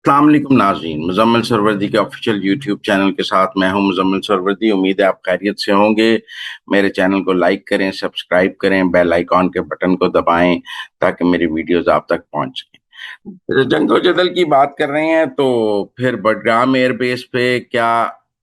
अस्सलाम वालेकुम नाज़रीन, मुज़म्मिल सरवरदी के ऑफिशियल यूट्यूब चैनल के साथ मैं हूं मुज़म्मिल सरवरदी। उम्मीद है आप खैरियत से होंगे। मेरे चैनल को लाइक करें, सब्सक्राइब करें, बेल आइकॉन के बटन को दबाएं ताकि मेरी वीडियोस आप तक पहुंच सकें। जंगो जदल की बात कर रहे हैं तो फिर बडगाम एयरबेस पे क्या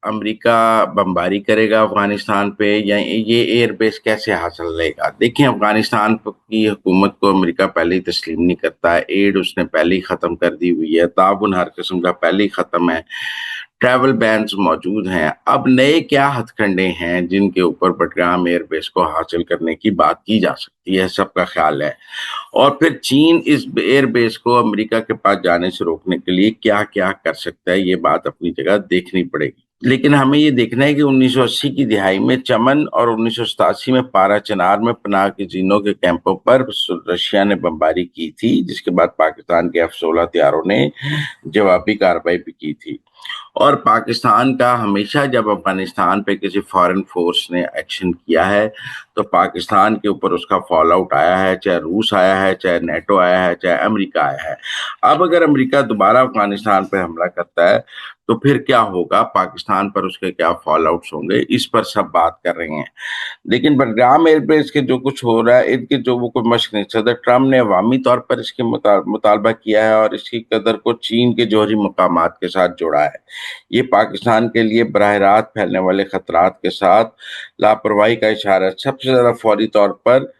अमेरिका बमबारी करेगा अफगानिस्तान पे, या ये एयरबेस कैसे हासिल लेगा? देखिए, अफगानिस्तान की हुकूमत को अमेरिका पहले ही तस्लीम नहीं करता है। एड उसने पहले ही खत्म कर दी हुई है, ताउन हर किस्म का पहले ही खत्म है, ट्रैवल बैन्स मौजूद हैं। अब नए क्या हथकंडे हैं जिनके ऊपर बडगाम एयरबेस को हासिल करने की बात की जा सकती है, सबका ख्याल है। और फिर चीन इस एयरबेस को अमेरिका के पास जाने से रोकने के लिए क्या क्या कर सकता है, ये बात अपनी जगह देखनी पड़ेगी। लेकिन हमें ये देखना है कि 1980 की दिहाई में चमन और 1987 में पारा चिनार में पनाह गिज़ीनों के कैंपों पर रशिया ने बमबारी की थी, जिसके बाद पाकिस्तान के F-16 हथियारों ने जवाबी कार्रवाई भी की थी। और पाकिस्तान का हमेशा जब अफगानिस्तान पे किसी फॉरेन फोर्स ने एक्शन किया है तो पाकिस्तान के ऊपर उसका फॉल आउट आया है, चाहे रूस आया है, चाहे नेटो आया है, चाहे अमेरिका आया है। अब अगर अमेरिका दोबारा अफगानिस्तान पे हमला करता है तो फिर क्या होगा, पाकिस्तान पर उसके क्या फॉल आउट्स होंगे, इस पर सब बात कर रहे हैं। लेकिन बडगाम एयरबेस के जो कुछ हो रहा है, इनके जो वो कोई मशक नहीं। सदर ट्रम्प ने अवामी तौर पर इसके मुतालबा किया है और इसकी कदर को चीन के जौहरी मकामात के साथ जोड़ा है। ये पाकिस्तान के लिए बराह रास्त फैलने वाले खतरात के साथ लापरवाही का इशारा है। सबसे ज्यादा फौरी तौर पर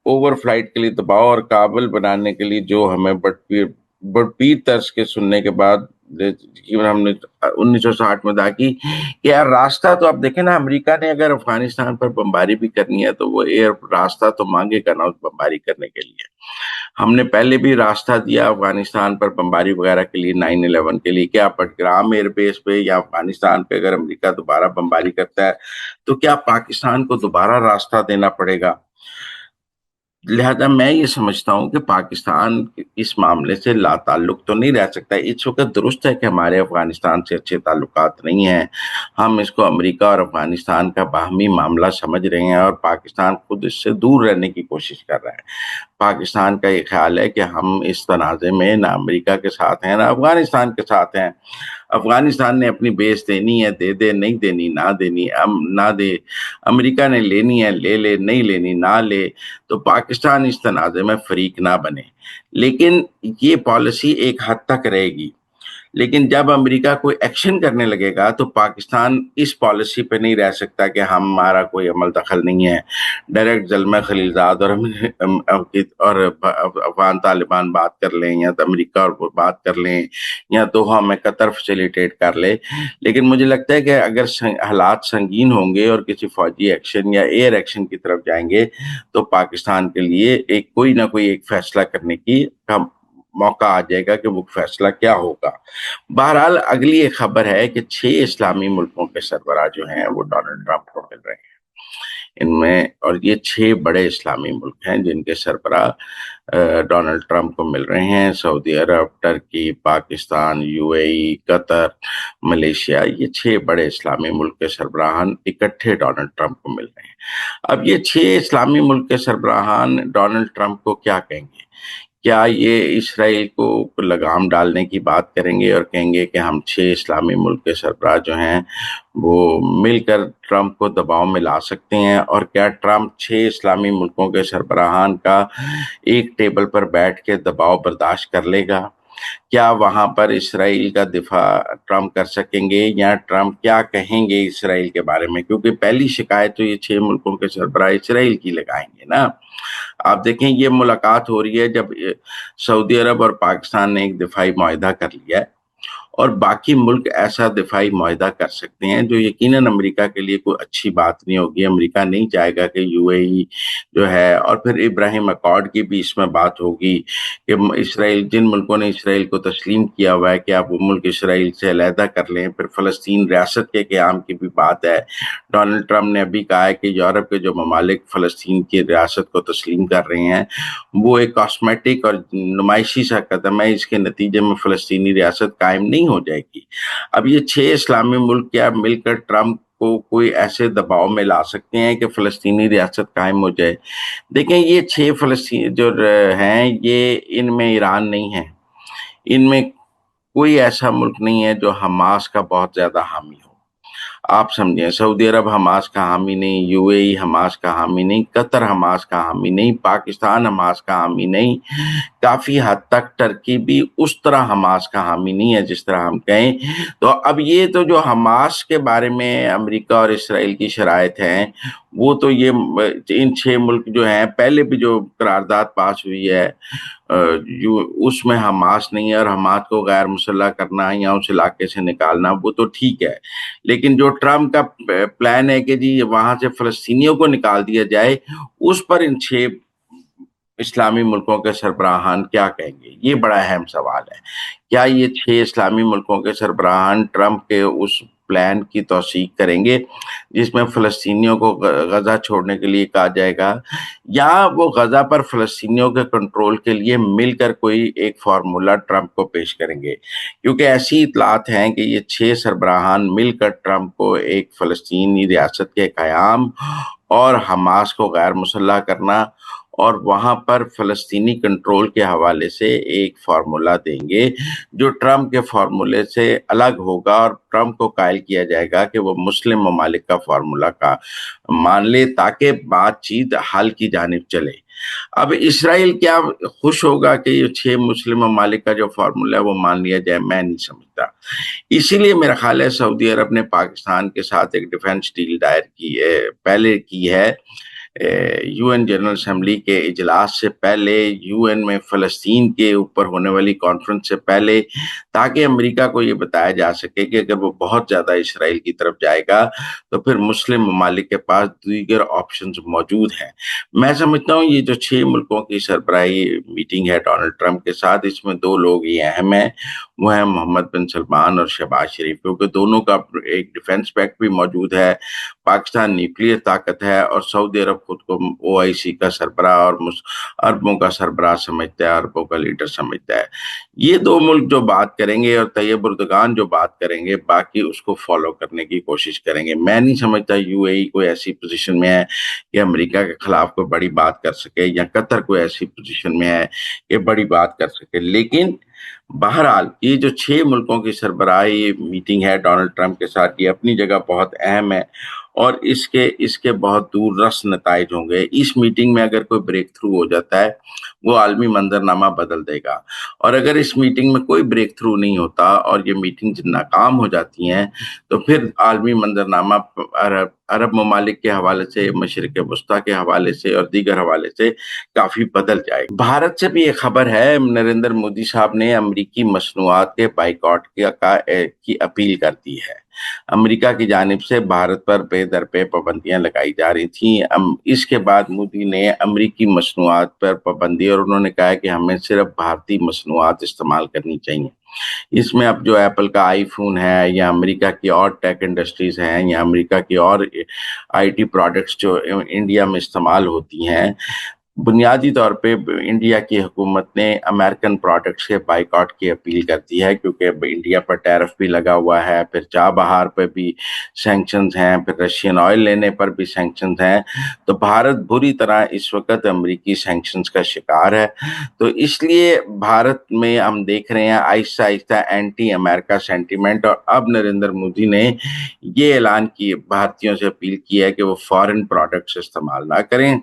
ओवर फ्लाइट के लिए दबाव और काबिल बनाने के लिए जो हमें बड़पीर तर्ज के सुनने के बाद तकरीबन हमने 1960 में अदा की कि यार रास्ता तो आप देखें ना, अमेरिका ने अगर अफगानिस्तान पर बमबारी भी करनी है तो वो एयर रास्ता तो मांगेगा ना उस बमबारी करने के लिए। हमने पहले भी रास्ता दिया अफगानिस्तान पर बमबारी वगैरह के लिए, 9/11 के लिए। क्या बडग्राम एयरबेस पे या अफगानिस्तान पे अगर अमेरिका दोबारा बमबारी करता है तो क्या पाकिस्तान को दोबारा रास्ता देना पड़ेगा? लिहाजा मैं ये समझता हूँ कि पाकिस्तान इस मामले से लाताल्लुक तो नहीं रह सकता। इस वक्त दुरुस्त है कि हमारे अफगानिस्तान से अच्छे ताल्लुकात नहीं हैं। हम इसको अमेरिका और अफगानिस्तान का बाहमी मामला समझ रहे हैं और पाकिस्तान खुद इससे दूर रहने की कोशिश कर रहा है। पाकिस्तान का ये ख्याल है कि हम इस तनाज़े में ना अमेरिका के साथ हैं ना अफगानिस्तान के साथ हैं। अफगानिस्तान ने अपनी बेस देनी है दे दे, नहीं देनी ना देनी ना दे। अमेरिका ने लेनी है ले ले, नहीं लेनी ना ले। तो पाकिस्तान इस तनाज़े में फरीक ना बने। लेकिन ये पॉलिसी एक हद तक रहेगी। लेकिन जब अमेरिका कोई एक्शन करने लगेगा तो पाकिस्तान इस पॉलिसी पे नहीं रह सकता कि हमारा कोई अमल दखल नहीं है। डायरेक्ट ज़ल्मा खलीलज़ाद और और अफगान तालिबान बात कर लें या तो अमेरिका और वो बात कर लें या दोहा में कतर फैसिलिटेट कर ले। लेकिन मुझे लगता है कि अगर हालात संगीन होंगे और किसी फौजी एक्शन या एयर एक्शन की तरफ जाएंगे तो पाकिस्तान के लिए एक कोई ना कोई एक फैसला करने की मौका आ जाएगा कि वो फैसला क्या होगा। बहरहाल अगली एक खबर है कि 6 इस्लामी मुल्कों के सरबराह जो हैं वो डोनाल्ड ट्रंप को मिल रहे हैं इनमें, और ये 6 बड़े इस्लामी मुल्क हैं जिनके सरबराह डोनाल्ड ट्रंप को मिल रहे हैं। Saudi Arab, Turkey, Pakistan, UAE, Qatar, Malaysia, ये 6 बड़े इस्लामी मुल्क के सरबराहान इकट्ठे डोनाल्ड ट्रंप को मिल रहे हैं। अब ये 6 इस्लामी मुल्क के सरबराहान डोनाल्ड ट्रंप को क्या कहेंगे? क्या ये इसराइल को लगाम डालने की बात करेंगे और कहेंगे कि हम 6 इस्लामी मुल्क के सरबराह जो हैं वो मिलकर ट्रंप को दबाव में ला सकते हैं? और क्या ट्रंप 6 इस्लामी मुल्कों के सरबराहान का एक टेबल पर बैठ के दबाव बर्दाश्त कर लेगा? क्या वहां पर इसराइल का दिफा ट्रंप कर सकेंगे, या ट्रंप क्या कहेंगे इसराइल के बारे में? क्योंकि पहली शिकायत तो ये 6 मुल्कों के सरबराह इसराइल की लगाएंगे ना। आप देखें, ये मुलाकात हो रही है जब सऊदी अरब और पाकिस्तान ने एक दिफाई मुआहिदा कर लिया है और बाकी मुल्क ऐसा दिफाई मुआहिदा कर सकते हैं जो यकीनन अमेरिका के लिए कोई अच्छी बात नहीं होगी। अमेरिका नहीं चाहेगा कि यूएई जो है, और फिर इब्राहिम अकॉर्ड की भी इसमें बात होगी कि इसराइल, जिन मुल्कों ने इसराइल को तस्लीम किया हुआ है कि आप वो मुल्क इसराइल से अलहदा कर लें। फिर फ़लस्तीन रियासत के क़याम की भी बात है। डोनाल्ड ट्रंप ने अभी कहा है कि यूरोप के जो ममालिक फ़लस्तीन की रियासत को तस्लीम कर रहे हैं वो एक कॉस्मेटिक और नुमाइशी सा कदम है, इसके नतीजे में फ़लस्तीनी रियासत कायम नहीं हो जाएगी। अब ये 6 इस्लामी मुल्क क्या मिलकर ट्रंप को कोई ऐसे दबाव में ला सकते हैं कि फ़लस्तीनी रियासत कायम हो जाए? देखें, ये 6 फ़लस्तीन जो हैं, ये इनमें ईरान नहीं है, इनमें कोई ऐसा मुल्क नहीं है जो हमास का बहुत ज्यादा हामी हो। आप समझें, सऊदी अरब हमास का हामी नहीं, यूएई हमास का हामी नहीं, कतर हमास का हामी नहीं, पाकिस्तान हमास का हामी नहीं, काफी हद तक टर्की भी उस तरह हमास का हामी नहीं है जिस तरह हम कहें। तो अब ये तो जो हमास के बारे में अमेरिका और इसराइल की शराइत हैं, वो तो ये इन 6 मुल्क जो हैं, पहले भी जो करारदाद पास हुई है उसमें हमास नहीं है, और हमास को गैर मुसल्लह करना या उस इलाके से निकालना वो तो ठीक है। लेकिन जो ट्रम्प का प्लान है कि जी वहां से फलस्तीनियों को निकाल दिया जाए, उस पर इन 6 इस्लामी मुल्कों के सरबराहान क्या कहेंगे, ये बड़ा अहम सवाल है। क्या ये 6 इस्लामी मुल्कों के सरबराहान ट्रम्प के उस प्लान की तौसीक करेंगे जिसमें फलस्तीनियों को गजा छोड़ने के लिए कहा जाएगा, या वो गजा पर फलस्तीनियों के कंट्रोल के लिए मिलकर कोई एक फार्मूला ट्रम्प को पेश करेंगे? क्योंकि ऐसी इतलात हैं कि ये 6 सरबराहान मिलकर ट्रम्प को एक फलस्तीनी रियासत के क़याम और हमास को गैर मुसल्लह करना और वहां पर फलस्तीनी कंट्रोल के हवाले से एक फार्मूला देंगे जो ट्रम्प के फार्मूले से अलग होगा, और ट्रम्प को कायल किया जाएगा कि वो मुस्लिम ममालिक का फार्मूला का मान ले ताकि बातचीत हल की जानिब चले। अब इसराइल क्या खुश होगा कि ये 6 मुस्लिम ममालिक का जो फार्मूला है वो मान लिया जाए? मैं नहीं समझता। इसीलिए मेरा ख्याल है सऊदी अरब ने पाकिस्तान के साथ एक डिफेंस डील दायर की है, पहले की है यूएन जनरल असेंबली के इजलास से पहले, यूएन में फलस्तीन के ऊपर होने वाली कॉन्फ्रेंस से पहले, ताकि अमेरिका को ये बताया जा सके कि अगर वो बहुत ज्यादा इसराइल की तरफ जाएगा तो फिर मुस्लिम ममालिक के पास दीगर ऑप्शंस मौजूद हैं। मैं समझता हूँ ये जो 6 मुल्कों की सरबराही मीटिंग है डोनाल्ड ट्रंप के साथ, इसमें 2 लोग ही अहम हैं, वो हैं मोहम्मद बिन सलमान और शहबाज शरीफ, क्योंकि दोनों का एक डिफेंस पैक्ट भी मौजूद है। पाकिस्तान न्यूक्लियर ताकत है और सऊदी अरब खुद को ओआईसी का सरबराह और अरबों का सरबराह समझता है, अरबों का लीडर समझता है। ये 2 मुल्क जो बात करेंगे और तैयब उर्दगान जो बात करेंगे, बाकी उसको फॉलो करने की कोशिश करेंगे। मैं नहीं समझता यूएई कोई ऐसी पोजीशन में है कि अमेरिका के खिलाफ कोई बड़ी बात कर सके, या कतर कोई ऐसी पोजीशन में है कि बड़ी बात कर सके। लेकिन बहरहाल ये जो 6 मुल्कों की सरबराही मीटिंग है डोनाल्ड ट्रंप के साथ, ये अपनी जगह बहुत अहम है और इसके इसके बहुत दूररस नताइज होंगे। इस मीटिंग में अगर कोई ब्रेक थ्रू हो जाता है, वो आलमी मंजरनामा बदल देगा, और अगर इस मीटिंग में कोई ब्रेक थ्रू नहीं होता और ये मीटिंग नाकाम हो जाती हैं, तो फिर आलमी मंजरनामा अरब अरब ममालिक के हवाले से, मशरिक वस्ता के हवाले से और दीगर हवाले से काफी बदल जाएगा। भारत से भी एक खबर है, नरेंद्र मोदी साहब ने अमरीकी मसनूआत के बाइकॉट की अपील कर दी है। अमेरिका की जानिब से भारत पर बेदरपे पाबंदियां लगाई जा रही थी। इसके बाद मोदी ने अमरीकी मसनूआत पर पाबंदी, और उन्होंने कहा है कि हमें सिर्फ भारतीय मसनूआत इस्तेमाल करनी चाहिए। इसमें अब जो एप्पल का आईफोन है, या अमेरिका की और टेक इंडस्ट्रीज हैं, या अमेरिका की और आईटी प्रोडक्ट्स जो इंडिया में इस्तेमाल होती हैं, बुनियादी तौर पे इंडिया की हुकूमत ने अमेरिकन प्रोडक्ट्स के बाइकॉट की अपील कर दी है, क्योंकि इंडिया पर टैरिफ भी लगा हुआ है, फिर चाबहार पर भी सैंक्शंस हैं, फिर रशियन ऑयल लेने पर भी सैंक्शंस हैं। तो भारत बुरी तरह इस वक्त अमेरिकी सैंक्शंस का शिकार है। तो इसलिए भारत में हम देख रहे हैं Aahista Aahista anti America sentiment, और अब नरेंद्र मोदी ने ये ऐलान किए, भारतीयों से अपील की है कि वो फॉरेन प्रोडक्ट्स इस्तेमाल ना करें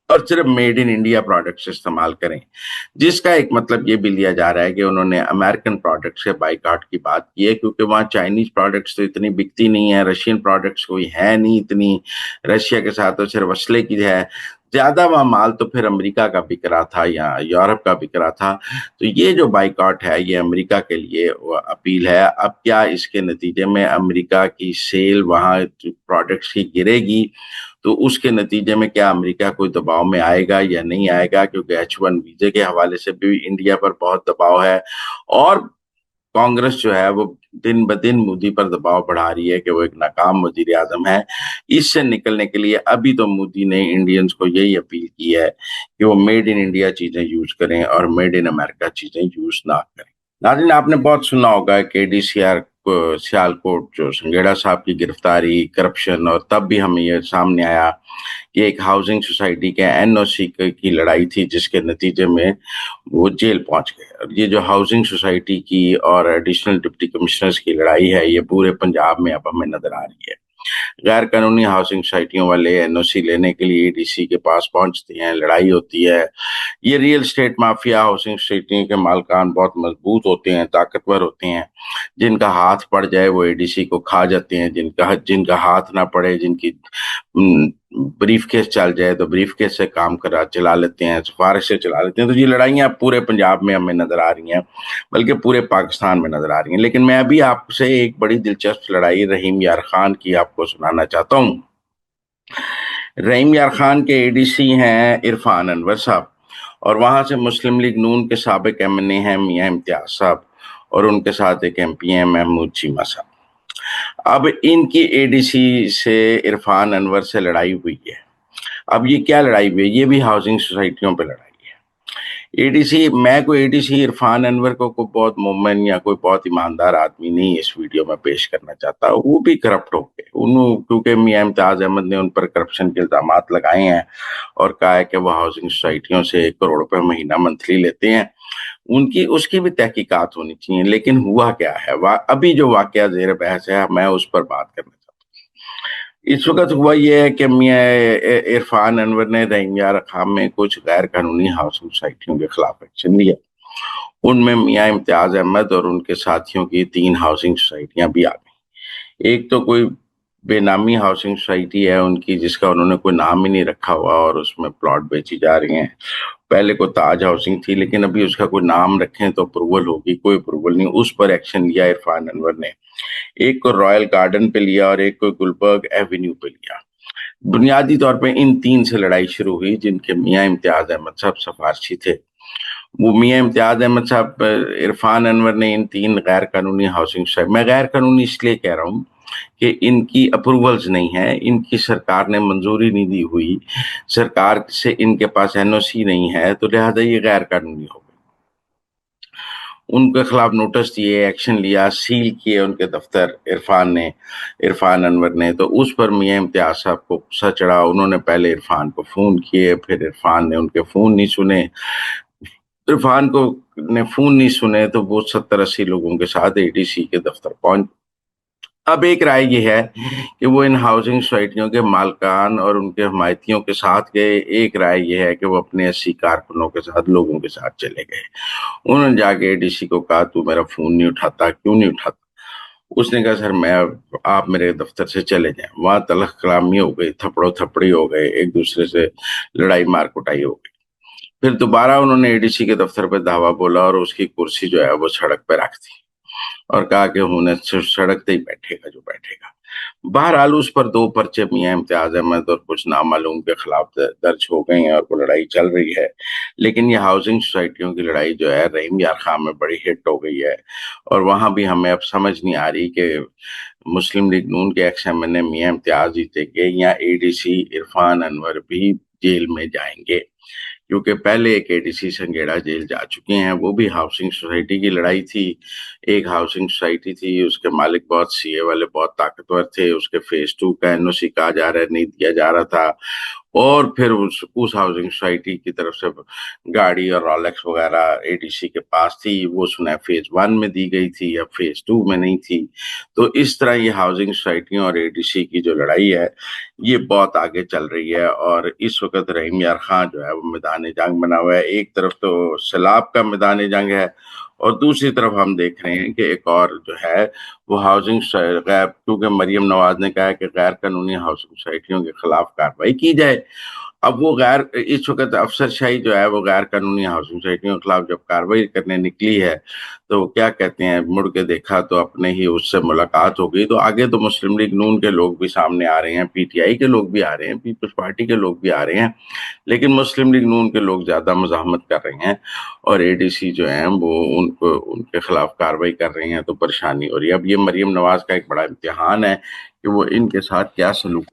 और सिर्फ मेड इन इंडिया प्रोडक्ट्स इस्तेमाल करें, जिसका एक मतलब ये भी लिया जा रहा है कि उन्होंने अमेरिकन प्रोडक्ट्स के बाइकआउट की बात की है, क्योंकि वहाँ चाइनीज प्रोडक्ट्स तो इतनी बिकती नहीं है, रशियन प्रोडक्ट्स कोई है नहीं इतनी, रशिया के साथ तो सिर्फ असले की है ज्यादा, वहाँ माल तो फिर अमेरिका का बिक रहा था या यूरोप का बिक रहा था। तो ये जो बाइकआउट है ये अमेरिका के लिए अपील है। अब क्या इसके नतीजे में अमेरिका की सेल वहाँ प्रोडक्ट्स की गिरेगी, तो उसके नतीजे में क्या अमेरिका कोई दबाव में आएगा या नहीं आएगा, क्योंकि H1 वीजे के हवाले से भी इंडिया पर बहुत दबाव है, और कांग्रेस जो है वो दिन ब दिन मोदी पर दबाव बढ़ा रही है कि वो एक नाकाम वजीर आजम है। इससे निकलने के लिए अभी तो मोदी ने इंडियंस को यही अपील की है कि वो मेड इन इंडिया चीजें यूज करें और मेड इन अमेरिका चीजें यूज ना करें। नाज़रीन, आपने बहुत सुना होगा KDCR सियालकोट जो संगेड़ा साहब की गिरफ्तारी, करप्शन, और तब भी हमें ये सामने आया कि एक हाउसिंग सोसाइटी के एनओसी की लड़ाई थी जिसके नतीजे में वो जेल पहुंच गए। और ये जो हाउसिंग सोसाइटी की और एडिशनल डिप्टी कमिश्नर्स की लड़ाई है, ये पूरे पंजाब में अब हमें नजर आ रही है। गैर कानूनी हाउसिंग सोसाइटियों वाले एनओसी लेने के लिए एडीसी के पास पहुंचते हैं, लड़ाई होती है। ये रियल स्टेट माफिया हाउसिंग सोसाइटियों के मालकान बहुत मजबूत होते हैं, ताकतवर होते हैं। जिनका हाथ पड़ जाए वो एडीसी को खा जाते हैं, जिनका जिनका हाथ ना पड़े, जिनकी ब्रीफ केस चल जाए तो ब्रीफ केस से काम करा चला लेते हैं, सिफारिश से चला लेते हैं। तो ये लड़ाइयाँ पूरे पंजाब में हमें नजर आ रही हैं, बल्कि पूरे पाकिस्तान में नजर आ रही हैं। लेकिन मैं अभी आपसे एक बड़ी दिलचस्प लड़ाई रहीम यार खान की आपको सुनाना चाहता हूँ। रहीम यार खान के एडीसी हैं इरफान अनवर साहब, और वहां से मुस्लिम लीग नून के साबिक एमएनए हैं मियां इम्तियाज साहब, और उनके साथ एक एमपी हैं महमूद चीमा साहब। अब इनकी एडीसी से इरफान अनवर से लड़ाई हुई है। अब ये क्या लड़ाई हुई है? ये भी हाउसिंग सोसाइटियों पे लड़ाई है। एडीसी, मैं कोई एडीसी इरफान अनवर को बहुत मोमेन या कोई बहुत ईमानदार आदमी नहीं इस वीडियो में पेश करना चाहता। वो भी करप्ट हो गए उन्होंने, क्योंकि मियां इम्तियाज अहमद ने उन पर करप्शन के इल्जाम लगाए हैं और कहा है कि वो हाउसिंग सोसाइटियों से 1 करोड़ रुपए महीना मंथली लेते हैं। उनकी उसकी भी तहकीकात होनी चाहिए। लेकिन हुआ क्या है, अभी जो वाकया जेर बहस है, मैं उस पर बात करना चाहता हूँ। इस वक्त हुआ यह है कि मियां इरफान अनवर ने रहीम यार खान में कुछ गैर कानूनी हाउसिंग सोसाइटियों के खिलाफ एक्शन लिया। उनमें मियां इम्तियाज अहमद और उनके साथियों की 3 हाउसिंग सोसाइटियां भी आ गई। एक तो कोई बेनामी हाउसिंग सोसाइटी है उनकी, जिसका उन्होंने कोई नाम ही नहीं रखा हुआ और उसमें प्लॉट बेची जा रही हैं। पहले को ताज हाउसिंग थी, लेकिन अभी उसका कोई नाम रखें तो अप्रूवल होगी, कोई अप्रूवल नहीं। उस पर एक्शन लिया इरफान अनवर ने। एक को रॉयल गार्डन पे लिया और एक को गुलबर्ग एवेन्यू पे लिया। बुनियादी तौर पे इन 3 से लड़ाई शुरू हुई, जिनके मियां इम्तियाज अहमद साहब सिफारशी थे। वो मियां इम्तियाज अहमद साहब, इरफान अनवर ने इन 3 गैर कानूनी हाउसिंग सोसाइटी, मैं गैर कानूनी इसलिए कह रहा हूँ कि इनकी अप्रूवल्स नहीं है, इनकी सरकार ने मंजूरी नहीं दी हुई, सरकार से इनके पास एनओसी नहीं है, तो लिहाजा ये गैर कानूनी हो गए। उनके खिलाफ नोटिस दिए, एक्शन लिया, सील किए उनके दफ्तर इरफान अनवर ने। तो उस पर मियां इम्तियाज साहब को गुस्सा चढ़ा। उन्होंने पहले इरफान को फोन किए, फिर इरफान ने उनके फोन नहीं सुने। इरफान को ने फोन नहीं सुने तो वो 70-80 लोगों के साथ एडीसी के दफ्तर पहुंच। अब एक राय ये है कि वो इन हाउसिंग सोसाइटियों के मालकान और उनके हमायतियों के साथ गए। एक राय ये है कि वो अपने 80 कारकुनों के साथ, लोगों के साथ चले गए। उन्होंने जाके एडीसी को कहा, तू मेरा फोन नहीं उठाता, क्यों नहीं उठाता? उसने कहा, सर मैं, आप मेरे दफ्तर से चले जाएं। वहां तलख कलामी हो गई, थप्पड़ो थप्पड़ी हो गए, एक दूसरे से लड़ाई मार कुटाई हो गई। फिर दोबारा उन्होंने एडीसी के दफ्तर पर धावा बोला और उसकी कुर्सी जो है वो सड़क पर रख दी और कहा कि उन्हें सड़क पे ही बैठेगा जो बैठेगा। बहरहाल उस पर 2 पर्चे मियां इम्तियाज अहमद और कुछ नामालूम के खिलाफ दर्ज हो गए हैं और वो लड़ाई चल रही है। लेकिन ये हाउसिंग सोसाइटियों की लड़ाई जो है रहीम यार खान में बड़ी हिट हो गई है, और वहां भी हमें अब समझ नहीं आ रही कि मुस्लिम लीग नून के एक्स एमएनए मियां इम्तियाज जीतेंगे या एडीसी इरफान अनवर भी जेल में जाएंगे। क्योंकि पहले एक एडीसी संगेड़ा जेल जा चुके हैं, वो भी हाउसिंग सोसाइटी की लड़ाई थी। एक हाउसिंग सोसाइटी थी, उसके मालिक बहुत सीए वाले बहुत ताकतवर थे, उसके फेज 2 का एनओसी कहा जा रहा है नहीं दिया जा रहा था। और फिर उस हाउसिंग सोसाइटी की तरफ से गाड़ी और रॉलेक्स वगैरह एडीसी के पास थी, वो सुना फेज 1 में दी गई थी या फेज 2 में नहीं थी। तो इस तरह ये हाउसिंग सोसाइटियों और एडीसी की जो लड़ाई है ये बहुत आगे चल रही है। और इस वक्त रहीम यार खान जो है वो मैदान जंग बना हुआ है। एक तरफ तो सैलाब का मैदान जंग है और दूसरी तरफ हम देख रहे हैं कि एक और जो है वो हाउसिंग गैर, क्योंकि मरियम नवाज ने कहा है कि गैर कानूनी हाउसिंग सोसाइटियों के खिलाफ कार्रवाई की जाए। अब वो गैर, इस वक्त अफसरशाही जो है वो गैर कानूनी हाउसिंग सोसाइटियों के खिलाफ जब कार्रवाई करने निकली है, तो क्या कहते हैं, मुड़ के देखा तो अपने ही उससे मुलाकात हो गई। तो आगे तो मुस्लिम लीग नून के लोग भी सामने आ रहे हैं, पीटीआई के लोग भी आ रहे हैं, पीपल्स पार्टी के लोग भी आ रहे हैं, लेकिन मुस्लिम लीग नून के लोग ज्यादा मज़ाहमत कर रहे हैं और एडीसी जो है वो उनको उनके खिलाफ कार्रवाई कर रही हैं। तो परेशानी हो रही है। अब ये मरियम नवाज का एक बड़ा इम्तिहान है कि वो इनके साथ क्या सलूक